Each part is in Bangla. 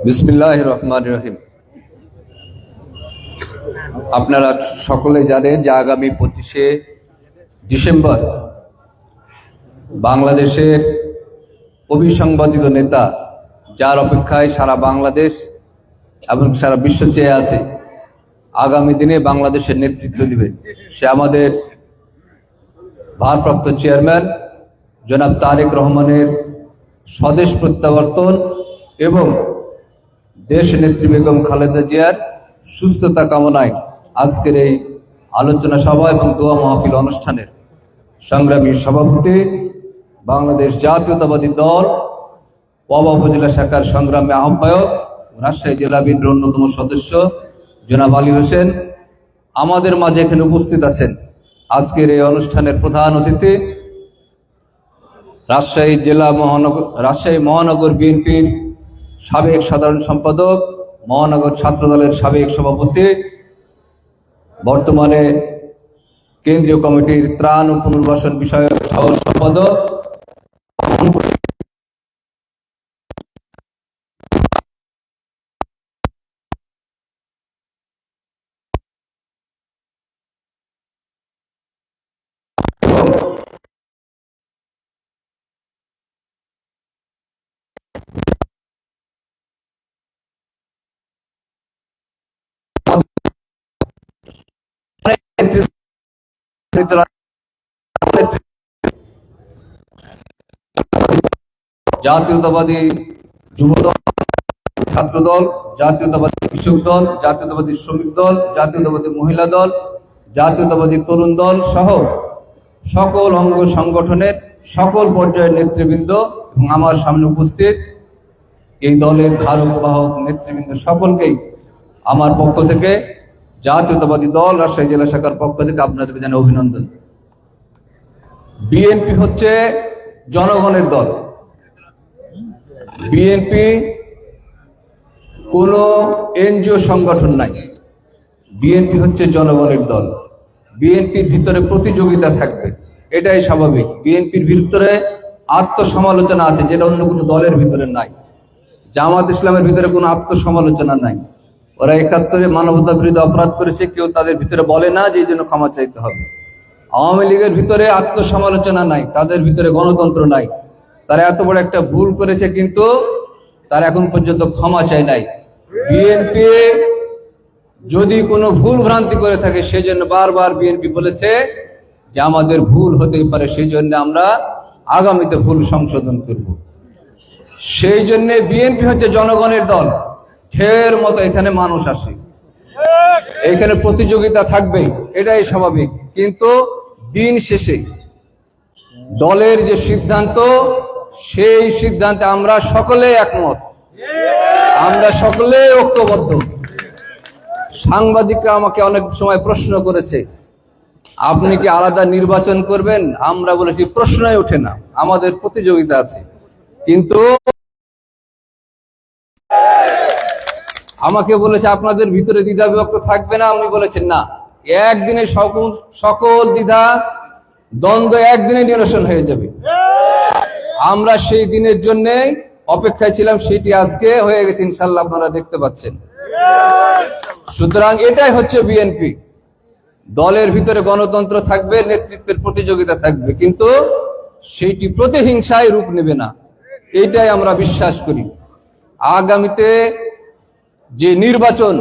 বিসমিল্লাহির রহমানির রহিম। আপনারা সকলে জানেন যে আগামী 25শে ডিসেম্বর বাংলাদেশের অবিসংবাদিত নেতা, যার অপেক্ষায় সারা বাংলাদেশ এবং সারা বিশ্ব চেয়ে আছে, আগামী দিনে বাংলাদেশের নেতৃত্ব দিবে, সে আমাদের ভারপ্রাপ্ত চেয়ারম্যান জনাব তারেক রহমানের স্বদেশ প্রত্যাবর্তন এবং দেশ নেত্রী বেগম খালেদা জিয়ার সুস্থতা কামনায় আজকের এই আলোচনা সভা এবং দোয়া মাহফিল অনুষ্ঠানের সংগ্রামী সভাপতি, বাংলাদেশ জাতীয়তাবাদী দল পবা উপজেলা শাখার সংগ্রামী আহ্বায়ক, রাজশাহী জেলা বিএনপির অন্যতম সদস্য জনাব আলী হোসেন, আমাদের মাঝে এখানে উপস্থিত আছেন আজকের এই অনুষ্ঠানের প্রধান অতিথি রাজশাহী মহানগর বিএনপির সাবেক সাধারণ সম্পাদক, মহানগর ছাত্র দলের সাবেক সভাপতি, বর্তমানে কেন্দ্রীয় কমিটির ত্রাণ ও পুনর্বাসন বিষয়ক সহ সম্পাদক, জাতীয়তাবাদী যুবদল, ছাত্রদল, জাতীয়তাবাদী কৃষক দল, জাতীয়তাবাদী শ্রমিক দল, জাতীয়তাবাদী মহিলা দল, জাতীয়তাবাদী তরুণ দল সহ সকল অঙ্গ সংগঠনের সকল পর্যায়ের নেতৃবৃন্দ এবং আমার সামনে উপস্থিত এই দলের ধারক বাহক নেতৃবৃন্দ সকলকেই আমার পক্ষ থেকে, জাতীয়তাবাদী দল রাজশাহী জেলা শাখার পক্ষ থেকে আপনাদেরকে জানাই অভিনন্দন। বিএনপি হচ্ছে জনগণের দল। বিএনপি কোনো এনজিও সংগঠন নাই, বিএনপি হচ্ছে জনগণের দল। বিএনপির ভিতরে প্রতিযোগিতা থাকবে, এটাই স্বাভাবিক। বিএনপির ভিতরে আত্মসমালোচনা আছে, যেটা অন্য কোনো দলের ভিতরে নাই। জামাত ইসলামের ভিতরে কোনো আত্মসমালোচনা নাই। ওরা ৭১-এ মানবতা বিরোধী অপরাধ করেছে, কেউ তাদের ভিতরে বলে না যে এই জন্য ক্ষমা চাইতে হবে। আওয়ামী লীগের ভিতরে আত্মসমালোচনা নাই, তাদের ভিতরে গণতন্ত্র নাই। তারা এত বড় একটা ভুল করেছে, কিন্তু তারা এখন পর্যন্ত ক্ষমা চায় নাই। বিএনপি যদি কোনো ভুল ভ্রান্তি করে থাকে, সেজন্য বারবার বিএনপি বলেছে যে আমাদের ভুল হতেই পারে, সেই জন্য আমরা আগামীতে ভুল সংশোধন করব। সেই জন্য বিএনপি হচ্ছে জনগণের দল। ঢের মতো এখানে মানুষ আসে, এখানে প্রতিযোগিতা থাকবে, এটাই স্বাভাবিক। কিন্তু দিন শেষে দলের যে সিদ্ধান্ত, সেই সিদ্ধান্তে আমরা সকলে একমত, আমরা সকলে ঐক্যবদ্ধ। সাংবাদিকরা আমাকে অনেক সময় প্রশ্ন করেছে, আপনি কি আলাদা নির্বাচন করবেন? আমরা বলেছি প্রশ্নই ওঠে না, আমাদের প্রতিযোগিতা আছে। কিন্তু আমাকে বলেছে আপনাদের ভিতরে দ্বিধা বিভক্ত থাকবে না, আমি বলেছি না, একদিনে সকল দ্বিধা দ্বন্দ্ব একদিনে নিরসন হয়ে যাবে। আমরা সেই দিনের জন্য অপেক্ষায় ছিলাম, সেটি আজকে হয়ে গেছে ইনশাল্লাহ, আপনারা দেখতে পাচ্ছেন। সুতরাং এটাই হচ্ছে বিএনপি। দলের ভিতরে গণতন্ত্র থাকবে, নেতৃত্বের প্রতিযোগিতা থাকবে, কিন্তু সেইটি প্রতিহিংসায় রূপ নেবে না, এইটাই আমরা বিশ্বাস করি। আগামীতে যে নির্বাচন,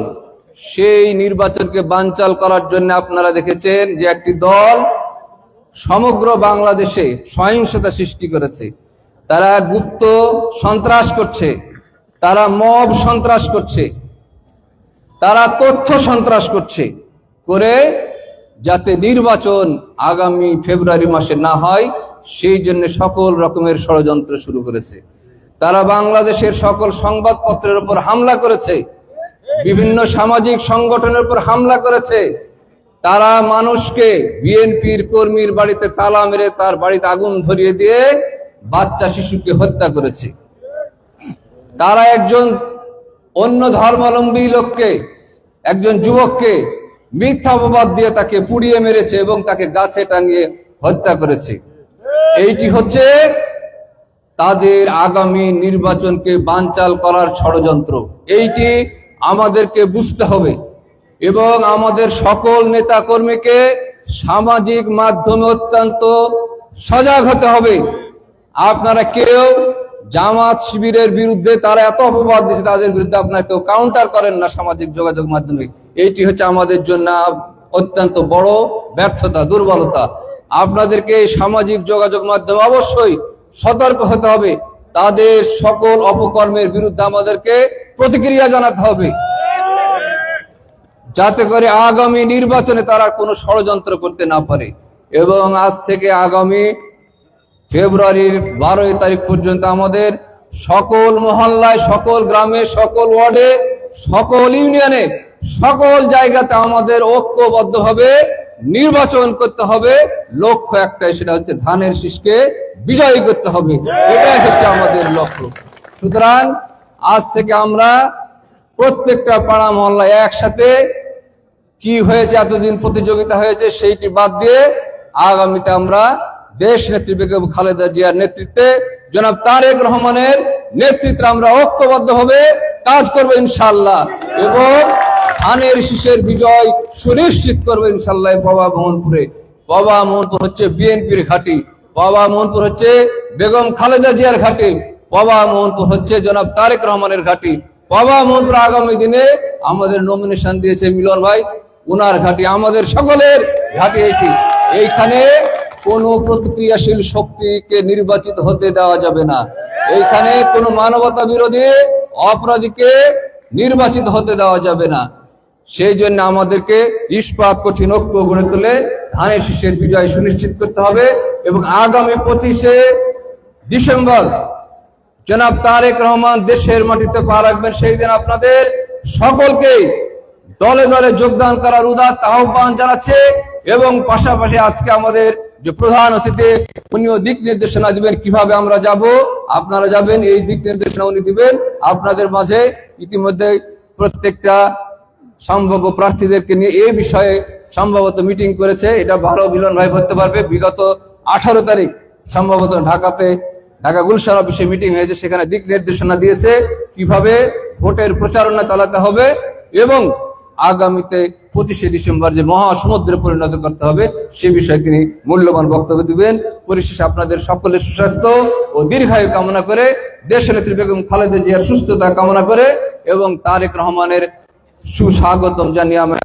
সেই নির্বাচনকে বানচাল করার জন্য আপনারা দেখেছেন যে একটি দল সমগ্র বাংলাদেশে সহিংসতা সৃষ্টি করেছে। তারা গুপ্ত সন্ত্রাস করছে, তারা মব সন্ত্রাস করছে, তারা তথ্য সন্ত্রাস করছে, করে যাতে নির্বাচন আগামী ফেব্রুয়ারি মাসে না হয়, সেই জন্য সকল রকমের ষড়যন্ত্র শুরু করেছে। তারা বাংলাদেশের সকল সংবাদপত্রের উপর হামলা করেছে, বিভিন্ন সামাজিক সংগঠনের উপর হামলা করেছে। তারা মানুষকে, বিএনপির কর্মীর বাড়িতে তালা মেরে তার বাড়িতে আগুন ধরিয়ে দিয়ে বাচ্চা শিশুকে হত্যা করেছে। তারা একজন অন্য ধর্মাবলম্বী লোককে, একজন যুবককে মিথ্যা অপবাদ দিয়ে তাকে পুড়িয়ে মেরেছে এবং তাকে গাছে টাঙিয়ে হত্যা করেছে। এইটি হচ্ছে তাদের আগামী নির্বাচনকে বানচাল করার ষড়যন্ত্র। এইটি আমাদেরকে বুঝতে হবে এবং আমাদের সকল নেতা কর্মীকে সামাজিক মাধ্যমে অত্যন্ত সজাগ হতে হবে। আপনারা কেউ জামাত শিবিরের বিরুদ্ধে তারা এত অপবাদ দিচ্ছে, তাদের বিরুদ্ধে আপনারা কেউ কাউন্টার করেন না সামাজিক যোগাযোগ মাধ্যমে। এইটি হচ্ছে আমাদের জন্য অত্যন্ত বড় ব্যর্থতা, দুর্বলতা। আপনাদেরকে সামাজিক যোগাযোগ মাধ্যমে অবশ্যই সতর্ক হতে হবে, তাদের সকল অপকর্মের বিরুদ্ধে আমাদেরকে প্রতিক্রিয়া জানাতে হবে, যাতে করে আগামী নির্বাচনে তারা কোনো ষড়যন্ত্র করতে না পারে। এবং আজ থেকে আগামী ফেব্রুয়ারির 12 তারিখ পর্যন্ত আমাদের সকল মহল্লায়, সকল গ্রামে, সকল ওয়ার্ডে, সকল ইউনিয়নে, সকল জায়গাতে আমাদের ঐক্যবদ্ধভাবে নির্বাচন করতে হবে। লক্ষ্য একটাই, সেটা হচ্ছে ধানের শীষকে বিজয়ী করতে হবে। এটাই হচ্ছে আমাদের লক্ষ্য। সুতরাং আজ থেকে আমরা প্রত্যেকটা পাড়া মহল্লায় একসাথে কি হয়েছে, এতদিন প্রতিযোগিতা হয়েছে, সেইটি বাদ দিয়ে আগামীতে আমরা দেশ নেত্রী বেগম খালেদা জিয়ার নেতৃত্বে, জনাব তারেক রহমানের নেতৃত্বে আমরা ঐক্যবদ্ধভাবে কাজ করবো ইনশাআল্লাহ, এবং ধানের শীষের বিজয় সুনিশ্চিত করবো ইনশাআল্লাহ। বাবা মোহনপুরে, বাবা মোহনপুর হচ্ছে বিএনপির ঘাঁটি, বাবা মোহনপুর হচ্ছে বেগম খালেদা জিয়ার ঘাঁটি, বাবা মোহনপুর হচ্ছে জনাব তারেক রহমানের ঘাঁটি। বাবা মোহনপুর আগামী দিনে আমাদের নমিনেশন দিয়েছে মিলন ভাই, উনার ঘাঁটি, আমাদের সকলের ঘাঁটি এটি। এইখানে কোন প্রতিক্রিয়াশীল শক্তিকে নির্বাচিত হতে দেওয়া যাবে না। এইখানে কোন মানবতা বিরোধী অপরাধীকে নির্বাচিত হতে দেওয়া যাবে না। সেই জন্য আমাদেরকে ইস্পাত কঠিন ঐক্য গড়ে তুলে ধানের শীষের বিজয় সুনিশ্চিত করতে হবে। এবং আগামী 25শে ডিসেম্বর জনাব তারেক রহমান দেশের মাটিতে পা রাখবেন, সেই দিন আপনাদের সকলকে দলে দলে যোগদান করার উদাত্ত আহ্বান জানাচ্ছে। এবং পাশাপাশি আজকে আমাদের যে প্রধান অতিথি, উনিও দিক নির্দেশনা দিবেন কিভাবে আমরা যাব, আপনারা যাবেন, এই দিক নির্দেশনা উনি দিবেন। আপনাদের মাঝে ইতিমধ্যে প্রত্যেকটা সম্ভাব্য প্রার্থীদেরকে নিয়ে এই বিষয়ে সম্ভবত মিটিং করেছে, এটা ভালো মিলন ভাই বলতে পারবে। বিগত 18 তারিখ সম্ভবত ঢাকা গুলশান অফিসে মিটিং হয়েছে, সেখানে দিক নির্দেশনা দিয়েছে কিভাবে ভোটের প্রচারণা চালাতে হবে এবং আগামীতে 25শে ডিসেম্বর যে মহাসমুদ্রে পরিণত করতে হবে সে বিষয়ে তিনি মূল্যবান বক্তব্য দিবেন। পরিশেষে আপনাদের সকলের সুস্বাস্থ্য ও দীর্ঘায়ু কামনা করে, দেশনেত্রী বেগম খালেদা জিয়ার সুস্থতা কামনা করে এবং তারেক রহমানের সুস্বাগতম জানিয়ে আমরা